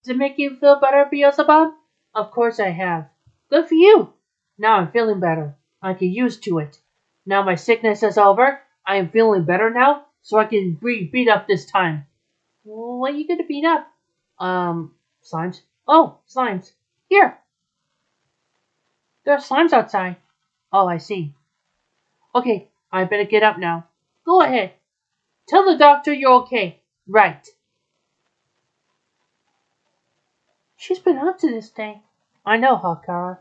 Does it make you feel better, Beelzebub? Of course I have. Good for you. Now I'm feeling better. I get used to it. Now my sickness is over. I am feeling better now, so I can beat up this time. What are you gonna beat up? Slimes. Oh, slimes. Here. There are slimes outside. Oh, I see. Okay, I better get up now. Go ahead. Tell the doctor you're okay. Right. She's been up to this day. I know, Hakara.